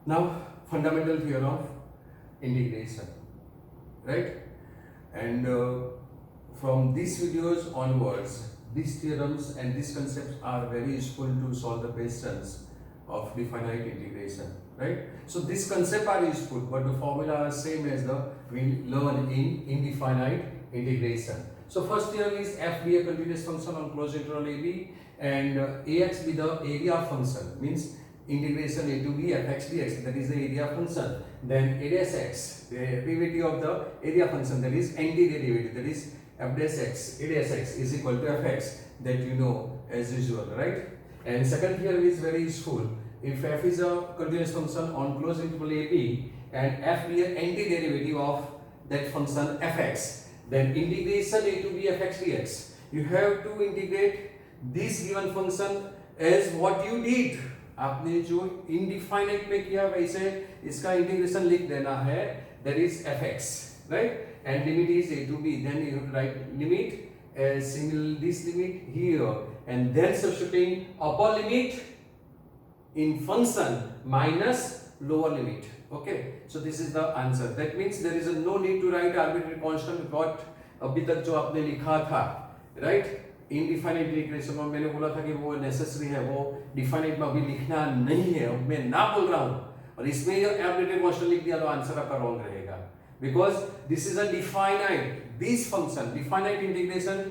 Now, fundamental theorem of integration, right? And from these videos onwards, these theorems and these concepts are very useful to solve the questions of definite integration, right? So these concepts are useful, but the formula are same as the we learn in indefinite integration. So first theorem is f be a continuous function on closed interval ab, and ax be the area function, means integration a to b fx dx, that is the area function. Then a dash x, the derivative of the area function, that is antiderivative, that is f dash x, a dash x is equal to fx, that you know as usual, right? And second theorem is very useful. If f is a continuous function on closed interval ab and f be an antiderivative of that function fx, then integration a to b fx dx, you have to integrate this given function as what you did. आपने जो indefinite में किया वैसे इसका integration लिख देना है, that is fx, right? And limit is a to b, then you write limit as single this limit here, and then substituting upper limit in function minus lower limit. Okay, so this is the answer. That means there is no need to write arbitrary constant. What अभी तक जो आपने लिखा था, right? Indefinite integration में मैंने बोला था कि वो नेसेसरी है, वो डिफाइनाइट में अभी लिखना नहीं है, अब मैं ना बोल रहा हूँ, और इसमें ये आर्बिट्रेरी कांस्टेंट लिख दिया तो आंसर आपका रॉन्ग रहेगा, because this is a definite, this function definite integration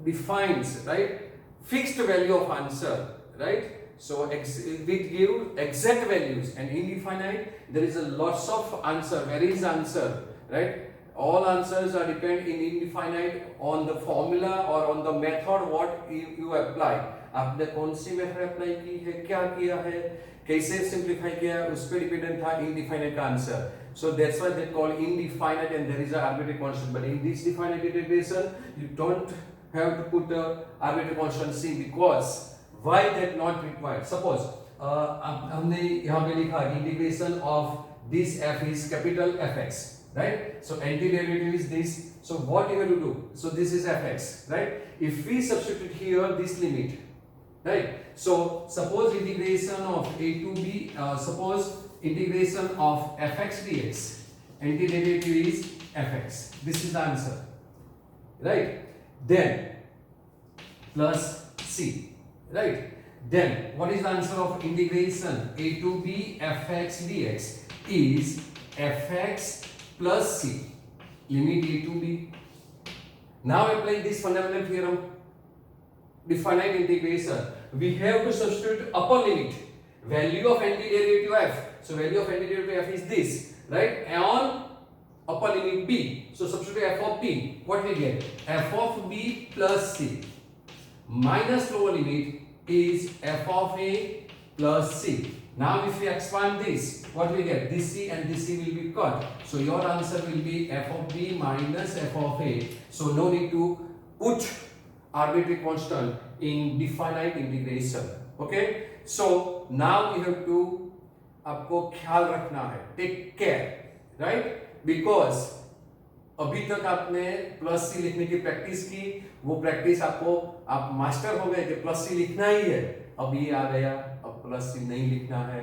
defines, right, fixed value of answer, right? So we give exact values, and indefinite there is a lots of answer, varies answer, right? All answers are depend in indefinite on the formula or on the method what you apply. आपने कौन सी method apply की है, क्या किया है, कैसे simplify किया है, उस पर डिपेंडेंट था indefinite का answer. So that's why they call indefinite, and there is an arbitrary constant. But in this definite integration, you don't have to put the arbitrary constant c, because why that not required? Suppose हमने यहाँ पे लिखा integration of this f is capital fx, right? So antiderivative is this. So what you have to do? So this is fx, right? If we substitute here this limit, right? So suppose integration of a to b, suppose integration of fx dx, antiderivative is fx. This is the answer, right? Then plus c. Right? Then what is the answer of integration a to b fx dx is fx plus c, limit a to b. Now apply this fundamental theorem, definite integration. We have to substitute upper limit, value of antiderivative f. So value of antiderivative f is this, right? And on upper limit b. So substitute f of b. What we get? F of b plus c minus lower limit is f of a plus c. Now if we expand this, what we get? This c and this c will be cut. So your answer will be f of b minus f of a. So no need to put arbitrary constant in definite integration. Okay? So now you have to, आपको ख्याल रखना है, take care, right? Because अभी तक आपने plus सी लिखने की practice की, वो प्रैक्टिस आपको, आप मास्टर हो गए कि प्लस सी लिखना ही है, अब ये आ गया, अब प्लस सी नहीं लिखना है.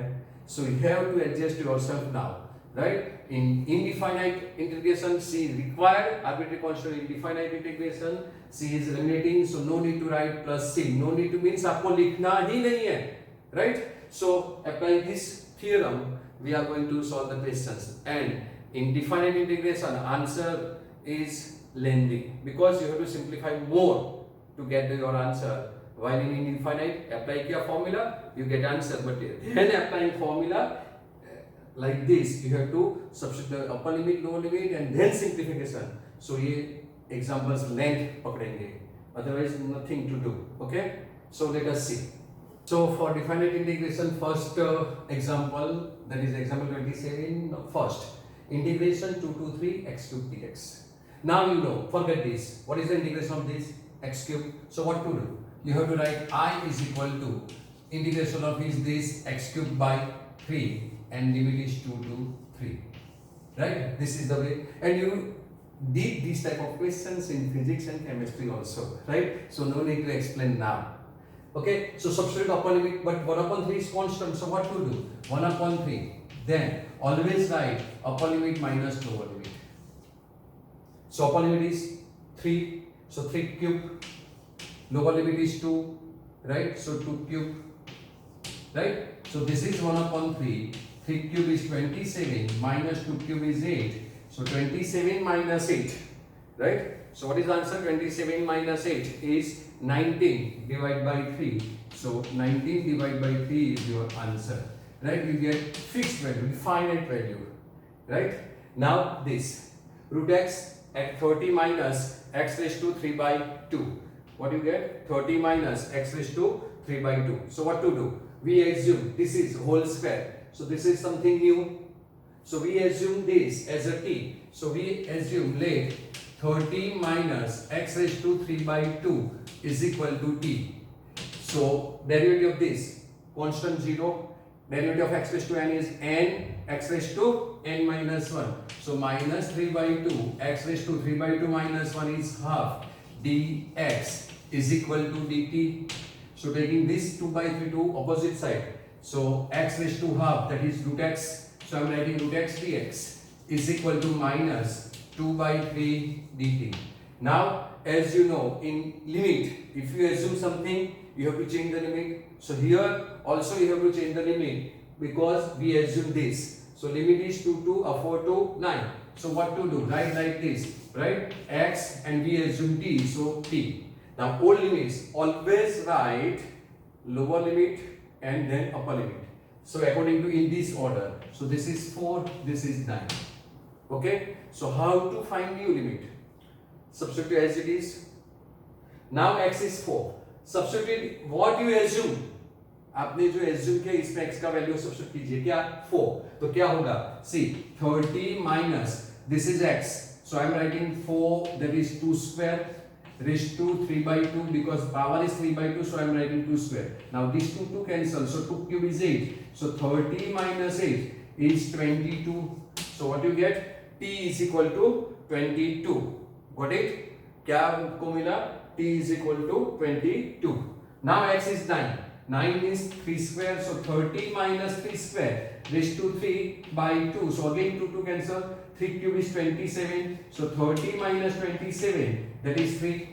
So you have to adjust yourself now, right? In indefinite integration C is required, arbitrary constant in definite integration C is eliminating, so no need to write plus C, no need to means आपको लिखना ही नहीं है, राइट? So apply this theorem, we are going to solve the questions. And in definite integration, answer is lengthy because you have to simplify more to get your answer. While in infinite, apply किया formula, you get answer. But then applying formula like this, you have to substitute the upper limit, lower limit, and then simplification. So ये examples length पकड़ेंगे. Otherwise, nothing to do. Okay? So let us see. So for definite integration, first example, that is example 27. First. Integration 2 to 3 x cube dx. Now you know, forget this. What is the integration of this? X cube. So what to do? You have to write I is equal to integration of is this x cube by 3 and limit is 2 to 3. Right? This is the way. And you did these type of questions in physics and chemistry also. Right? So no need to explain now. Okay? So substitute upper limit, but 1 upon 3 is constant. So what to do? 1 upon 3. then always write upper limit minus lower limit. So upper limit is 3, so 3 cube, lower limit is 2, right? So 2 cube, right? So this is 1 upon 3, 3 cube is 27, minus 2 cube is 8, so 27 minus 8, right? So what is the answer? 27 minus 8 is 19 divided by 3, so 19 divided by 3 is your answer, right? You get fixed value, finite value, right? Now this, root x at 30 minus x raised to 3 by 2. What you get? 30 minus x raised to 3 by 2. So what to do? We assume this is whole square. So this is something new. So we assume this as a t. So we assume let 30 minus x raised to 3 by 2 is equal to t. So derivative of this, constant 0. Derivative of x raised to n is n, x raised to n minus 1. So minus 3 by 2, x raised to 3 by 2 minus 1 is half, dx is equal to dt. So taking this 2 by 3 to opposite side. So x raised to half, that is root x. So I am writing root x dx is equal to minus 2 by 3 dt. Now as you know, in limit, if you assume something, you have to change the limit. So here also you have to change the limit because we assume this. So limit is 2 to 4 to 9. So what to do? Write like this, right? X and we assume t, so t. Now all limits, always write lower limit and then upper limit. So according to in this order. So this is 4, this is 9. Okay? So how to find new limit? Substitute as it is. Now x is 4. Substitute what you assume. आपने जो assume किया इसमें x का value substitute कीजिए, क्या 4. तो क्या होगा? See 30 minus this is x. So I am writing 4, that is 2 square raised to 3 by 2 because power is 3 by 2. So I am writing 2 square. Now these 2 cancel. So 2 cube is 8. So 30 minus 8 is 22. So what you get? T is equal to 22. Got it? क्या आपको मिला? T is equal to 22. Now x is 9. 9 is 3 square. So 30 minus 3 square raised to 3 by 2. So again 2 cancel. 3 cube is 27. So 30 minus 27, that is 3.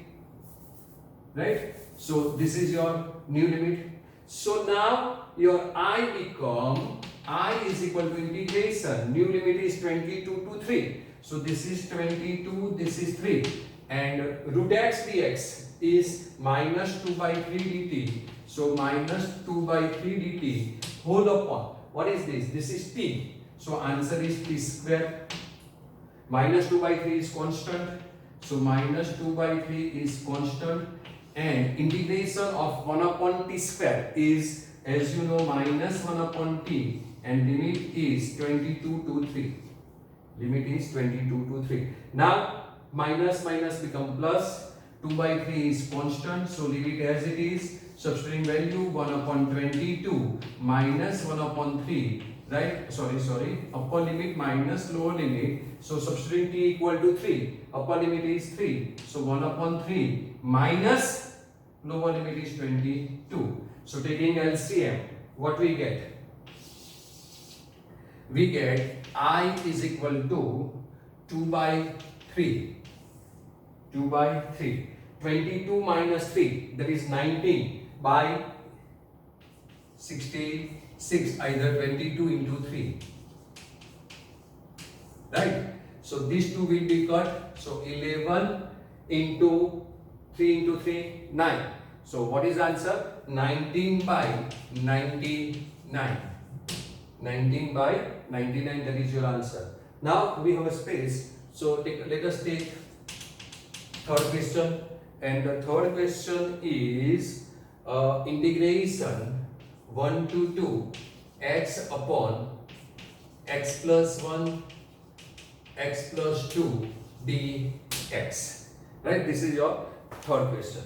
Right? So this is your new limit. So now your I become, I is equal to integration. New limit is 22 to 3. So this is 22, this is 3. And root x dx is minus 2 by 3 dt. So minus 2 by 3 dt whole upon. What is this? This is t. So answer is t square. Minus 2 by 3 is constant. So minus 2 by 3 is constant. And integration of 1 upon t square is, as you know, minus 1 upon t. And limit is 22 to 3. Limit is 22 to 3. Now minus minus become plus. 2 by 3 is constant. So leave it as it is. Substituting value 1 upon 22 minus 1 upon 3. Right? Sorry. Upper limit minus lower limit. So substituting t equal to 3. Upper limit is 3. So 1 upon 3 minus lower limit is 22. So taking LCM, what we get? We get I is equal to 2 by 3. 2 by 3. 22 minus 3, that is 19 by 66, either 22 into 3. Right? So these two will be cut. So 11 into 3 into 3, 9. So what is the answer? 19 by 99. 19 by 99, that is your answer. Now we have a space. So let us take third question. And the third question is integration 1 to 2 x upon x plus 1 x plus 2 dx. Right? This is your third question.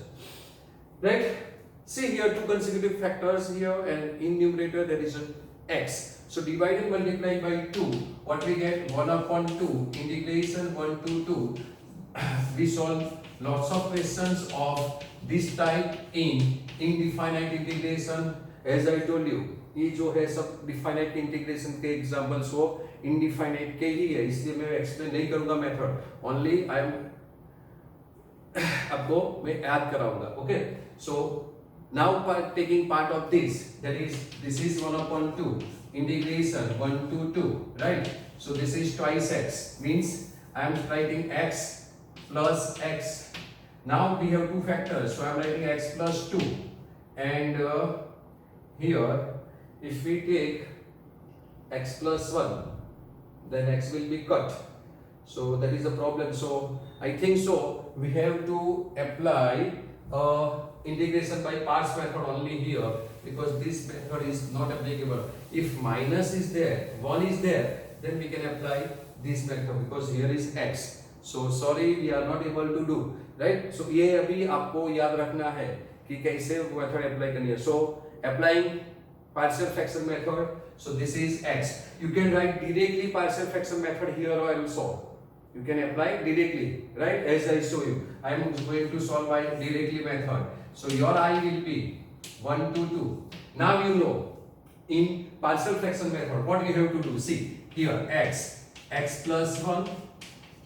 Right? See here two consecutive factors here, and in numerator there is an x. So divide and multiply by 2. What we get? 1 upon 2 integration 1 to 2. We solve lots of questions of this type in indefinite integration. As I told you, ये जो है सब definite integration के examples हो, indefinite के ही है, इसलिए मैं एक्सप्लेन नहीं करूंगा मेथड, ओनली आई एम आपको मैं याद कराऊंगा. Okay, so now taking part of this, that is this is 1/2 integration 1 to 2, right? So this is twice x, means I am writing x plus x. Now we have two factors, so I am writing x plus 2, and here if we take x plus 1, then x will be cut, so that is the problem. So I think so we have to apply integration by parts method only here, because this method is not applicable. If minus is there, 1 is there, then we can apply this method, because here is x. So sorry, we are not able to do, right? So ये अभी आपको याद रखना है कि कैसे method apply करनी है. So applying partial fraction method, so this is x. You can write directly partial fraction method here also. You can apply directly, right? As I show you, I am going to solve by directly method. So your I will be 1 to 2. Now you know in partial fraction method what you have to do. See here, x plus 1,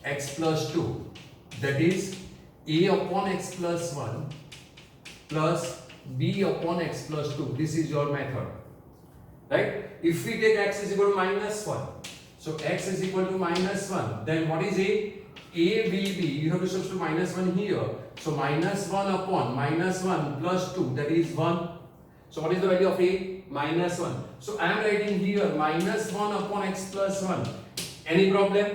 x plus 2, that is a upon x plus 1 plus b upon x plus 2. This is your method, right? If we take x is equal to minus 1, so x is equal to minus 1, then what is a? A will be, you have to substitute minus 1 here, so minus 1 upon minus 1 plus 2, that is 1. So what is the value of a? Minus 1. So I am writing here minus 1 upon x plus 1. Any problem?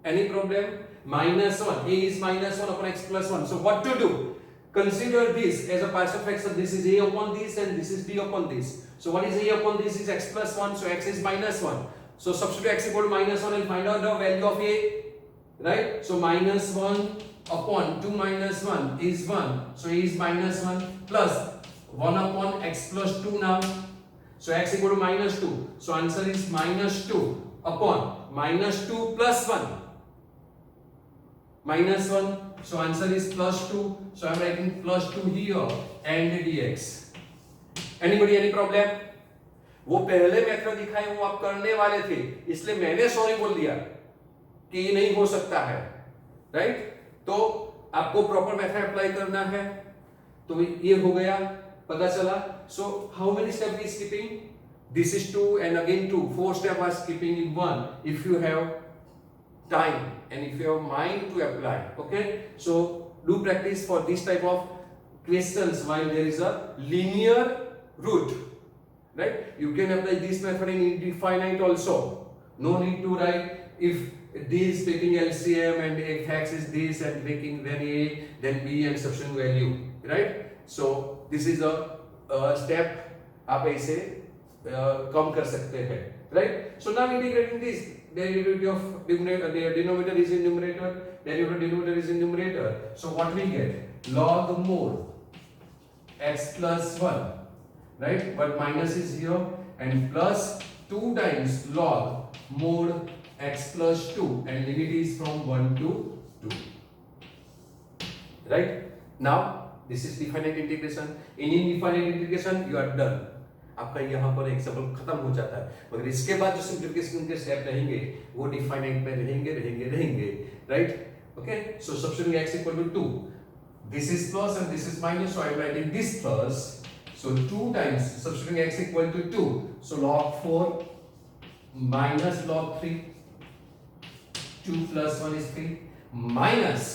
Any problem? Minus 1. A is minus 1 upon x plus 1. So what to do? Consider this as a partial fraction. This is a upon this and this is b upon this. So what is a upon this? Is x plus 1. So x is minus 1. So substitute x equal to minus 1 and find out the value of a. Right? So minus 1 upon 2 minus 1 is 1. So a is minus 1 plus 1 upon x plus 2 now. So x equal to minus 2. So answer is minus 2 upon minus 2 plus 1. Minus 1. So answer is plus 2. So I am writing plus 2 here and dx. Anybody any problem? वो पहले method दिखाए वो आप करने वाले थे, इसलिए मैंने सॉरी बोल दिया कि ये नहीं हो सकता है, राइट? तो आपको प्रॉपर मेथड अप्लाई करना है. तो ये हो गया, पता चला. So how many step is skipping? This is 2 and again 2. 4 steps are skipping in 1 if you have time and if you have mind to apply. Okay, so do practice for this type of questions while there is a linear root, right? You can apply this method in indefinite also. No need to write if this taking LCM and if x is this and taking then a then b and substituting value, right? So this is a step आप ऐसे कम कर सकते हैं, right? So now integrating this, derivative of denominator is in numerator, derivative of denominator is in numerator. So what we get? Log mod x plus 1, right? But minus is here, and plus 2 times log mod x plus 2, and limit is from 1 to 2, right? Now this is definite integration. In indefinite integration you are done. आपका यहाँ पर example खत्म हो जाता है, मगर इसके बाद जो सिंप्लीफिकेशन के स्टेप रहेंगे वो डिफाइनाइट में रहेंगे, right? Okay, so substituting x equal to 2, this is plus and this is minus, so I am writing this plus. So 2 times substituting x equal to 2, so log 4 minus log 3, 2 plus 1 is 3, minus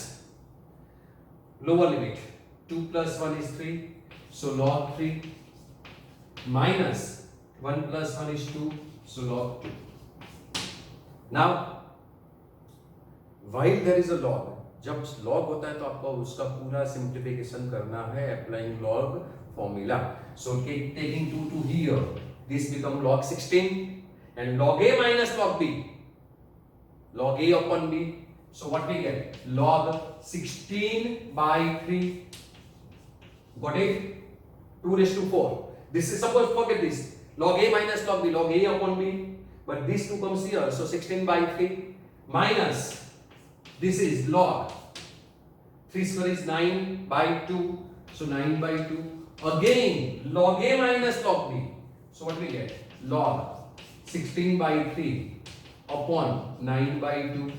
lower limit, 2 plus 1 is 3, so log 3, minus 1 plus 1 is 2, so log 2. Now while there is a log, जब log होता है तो आपको उसका पूरा simplification करना है applying log formula. So taking 2 to here, this become log 16 and log a minus log b, log a upon b. So what we get? Log 16 by 3. Got it? 2 raised to 4. This is, suppose forget this, log a minus log b, log a upon b, but this 2 comes here, so 16 by 3 minus this is log 3 square is 9 by 2, so 9 by 2. Again log a minus log b, So what we get? Log 16 by 3 upon 9 by 2.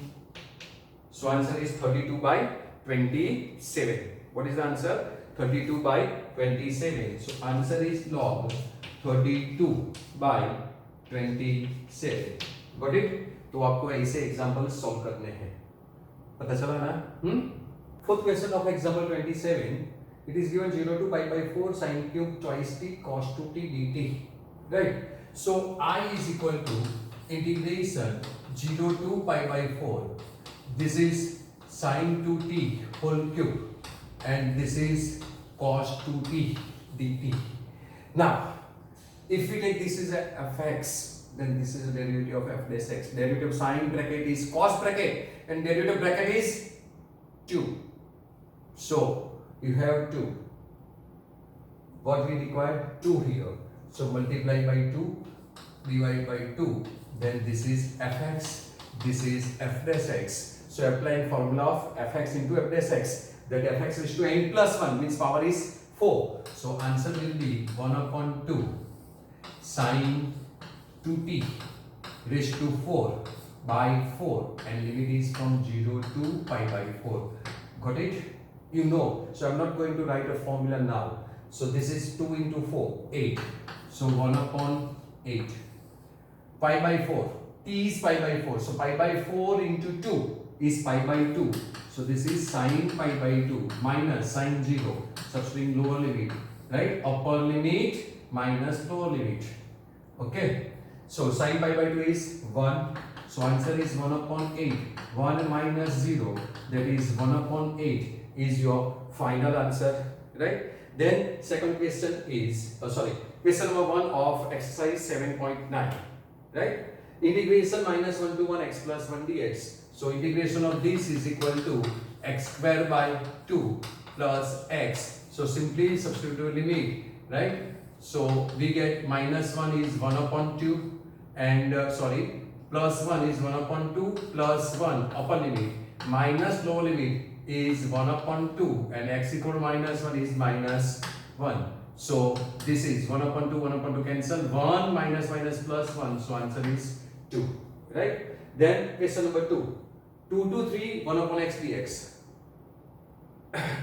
So answer is 32 by 27. What is the answer? 32 by 27. So answer is log 32 by 27. Got it? तो आपको ऐसे example solve करने हैं. पता चला ना? Fourth question of example 27. It is given 0 to pi by 4 sin cube twice t cos 2t dt. Right? So I is equal to integration 0 to pi by 4. This is sin 2t whole cube and this is cos 2t dt. Now, if we take this is a fx, then this is a derivative of f dash x. Derivative of sine bracket is cos bracket and derivative bracket is 2. So you have 2. What we require? 2 here. So multiply by 2, divide by 2. Then this is fx, this is f dash x. So applying formula of fx into f dash x. That fx is to n plus 1 means power is 4. So answer will be 1 upon 2 sine 2t raised to 4 by 4 and limit is from 0 to pi by 4. Got it? You know. So I'm not going to write a formula now. So this is 2 into 4, 8. So 1 upon 8. Pi by 4. T is pi by 4. So pi by 4 into 2 is pi by 2. So this is sine pi by 2 minus sine 0. Substituting lower limit. Right? Upper limit minus lower limit. Okay. So sine pi by 2 is 1. So answer is 1 upon 8. 1 minus 0. That is 1 upon 8 is your final answer. Right? Then second question is, question number 1 of exercise 7.9. Right? Integration minus 1 to 1 x plus 1 dx. So integration of this is equal to x square by 2 plus x. So simply substitute limit. Right? So we get minus 1 is 1 upon 2 and plus 1 is 1 upon 2 plus 1 upper limit minus lower limit is 1 upon 2 and x equal to minus 1 is minus 1. So this is 1 upon 2 cancel, 1 minus minus plus 1, so answer is 2. Right? Then question number 2. 2 to 3, 1 upon x dx.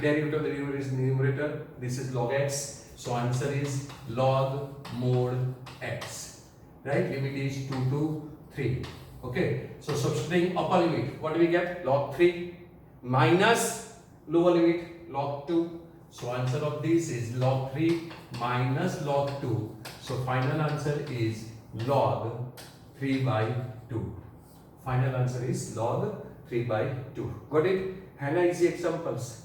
Derivative of the derivative is numerator, this is log x, so answer is log mod x. Right? Limit is 2 to 3. Okay, so substituting upper limit, what do we get? Log 3 minus lower limit log 2. So answer of this is log 3 minus log 2. So final answer is log 3 by 2. Final answer is log 3 by 2. Got it? है ना easy examples.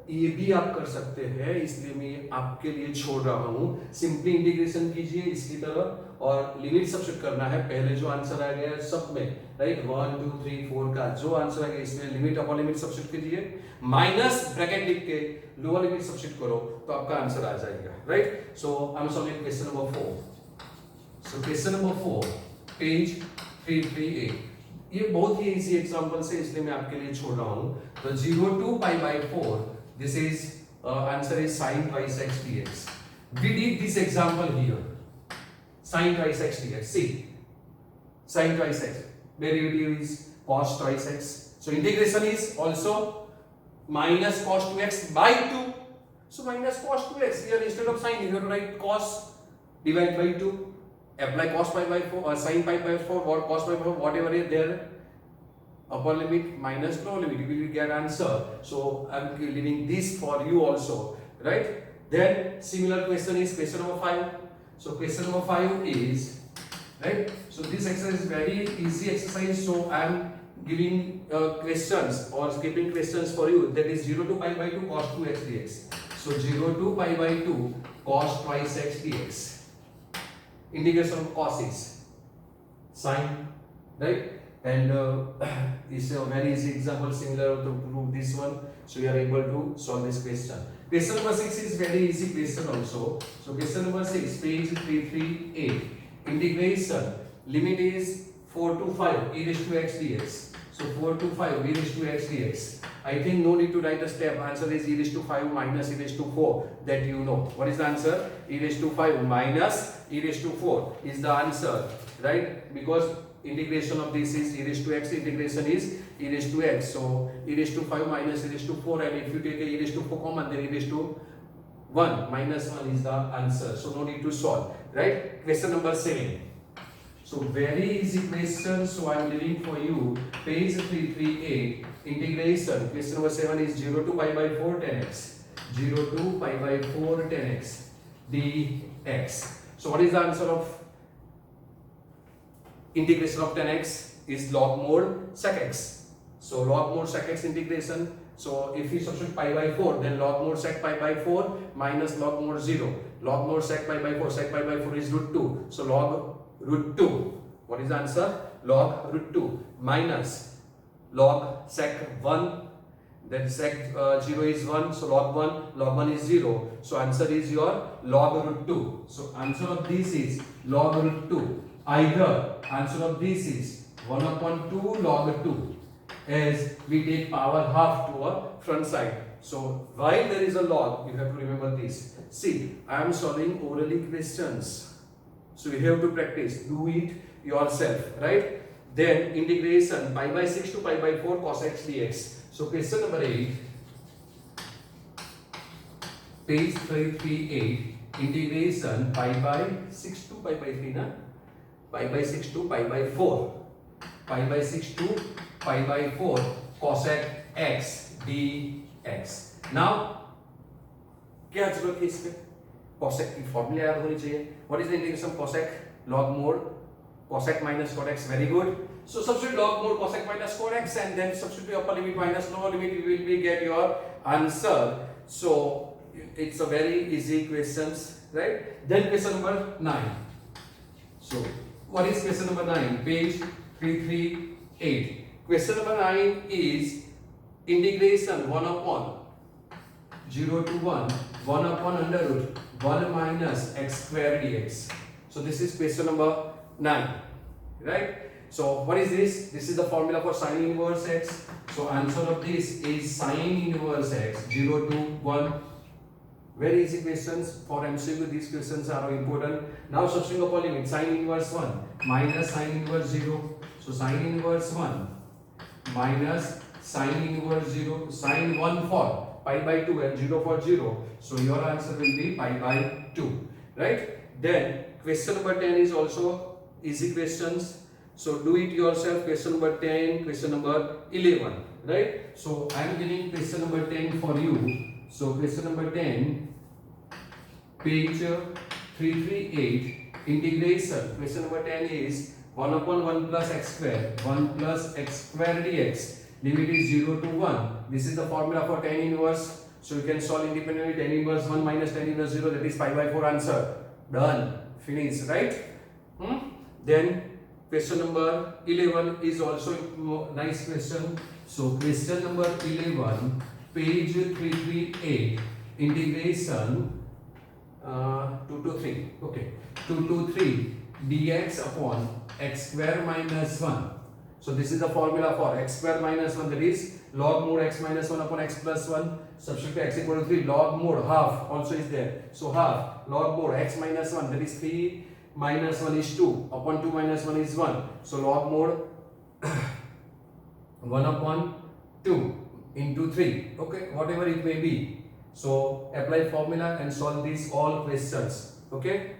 ये भी आप कर सकते हैं, इसलिए मैं आपके लिए छोड़ रहा हूँ. सिंपली इंटीग्रेशन कीजिए इसकी तरह और लिमिट सब्स्टिट्यूट करना है. पहले जो आंसर आ गया सब में, राइट, 1 2 3 4 का जो आंसर आ गया इसमें लिमिट अपर लिमिट सब्स्टिट्यूट कीजिए, माइनस ब्रैकेट लिख के लोअर लिमिट सब्स्टिट्यूट करो तो आपका आंसर आ जाएगा. Right? So I am solving question number 4. So question number 4 page 338. ये बहुत ही इजी एग्जांपल है इसलिए मैं आपके लिए छोड़ रहा हूँ. तो 0 to pi by 4, this is answer is sin twice x dx. We did this example here. Sin twice x dx. See, sin twice x. Derivative is cos twice x. So integration is also minus cos 2x by 2. So minus cos 2x here instead of sin you have to write cos divided by 2. Apply cos pi by 4 or sin pi by 4 or cos pi by 4 whatever is there. Upper limit minus lower limit, you will get answer. So I am leaving this for you also, right? Then similar question is question number 5. So question number 5 is, right? So this exercise is very easy exercise. So I am giving questions or skipping questions for you. That is 0 to pi by 2 cos 2x dx. So 0 to pi by 2 cos twice x dx. Integration of cos is sine, right? And this is a very easy example similar to prove this one. So you are able to solve this question. Question number 6 is very easy question also. So question number 6, page 338. Integration limit is 4 to 5 e raised to x dx. So 4 to 5 e raised to x dx. I think no need to write a step. Answer is e raised to 5 minus e raised to 4. That you know. What is the answer? E raised to 5 minus e raised to 4 is the answer, right? Because integration of this is e raised to x, integration is e raised to x. So e raised to 5 minus e raised to 4, and if you take a e raised to 4 common, then e raised to 1 minus 1 is the answer. So no need to solve, right? Question number 7. So very easy question. So I am leaving for you page 338 integration. Question number 7 is 0 to pi by 4 10x. 0 to pi by 4 10x dx. So what is the answer of integration of 10x? Is log mod sec x. So log mod sec x integration. So if we substitute pi by 4, then log mod sec pi by 4 minus log mod 0. Log mod sec pi by 4, sec pi by 4 is root 2. So log root 2. What is the answer? Log root 2 minus log sec 1. Then sec 0 is 1. So log 1 is 0. So answer is your log root 2. So answer of this is log root 2. Either answer of this is 1 upon 2 log 2, as we take power half to our front side. So while there is a log, you have to remember this. See, I am solving orally questions. So you have to practice, do it yourself, right? Then integration pi by 6 to pi by 4 cos x dx. So question number 8, page 338, integration pi by 6 to pi by 3, na? Pi by 6 to pi by 4. Pi by 6 to pi by 4 cosec x dx. Now क्या जरूरत है इसमें? cosec की formula याद होनी चाहिए. What is the integration of cosec? Log mod cosec minus cot x. Very good. So substitute log mod cosec minus cot x and then substitute upper limit minus lower limit. You will be get your answer. So it's a very easy questions, right? Then question number 9. So what is question number 9? Page 338. Question number 9 is integration 1 upon 0 to 1 upon under root 1 minus x square dx. So this is question number 9, right? So what is this? This is the formula for sine inverse x. So answer of this is sine inverse x 0 to 1. Very easy questions. For MCQ these questions are important. Now substituting upon limit sine inverse 1 minus sine inverse 0. So sine inverse 1 minus sine inverse 0. Sine 1 for pi by 2 and 0 for 0. So your answer will be pi by 2, right? Then question number 10 is also easy questions. So do it yourself. Question number 10, question number 11, right? So I am giving question number 10 for you. So question number 10, page 338, integration. Question number 10 is 1 upon 1 plus x square, 1 plus x square dx. Limit is 0 to 1. This is the formula for tan inverse. So you can solve independently. Tan inverse 1 minus tan inverse 0, that is pi by 4 answer. Done. Finish, right? Then question number 11 is also a nice question. So question number 11, page 338, integration 2 to 3. Okay. 2 to 3 dx upon x square minus 1. So this is the formula for x square minus 1, that is log mod x minus 1 upon x plus 1. Substitute x equal to 3. Log mod half also is there. So half log mod x minus 1, that is 3 minus 1 is 2 upon 2 minus 1 is 1. So log mod 1 upon 2 into 3. Okay, whatever it may be. So apply formula and solve these all questions. Okay.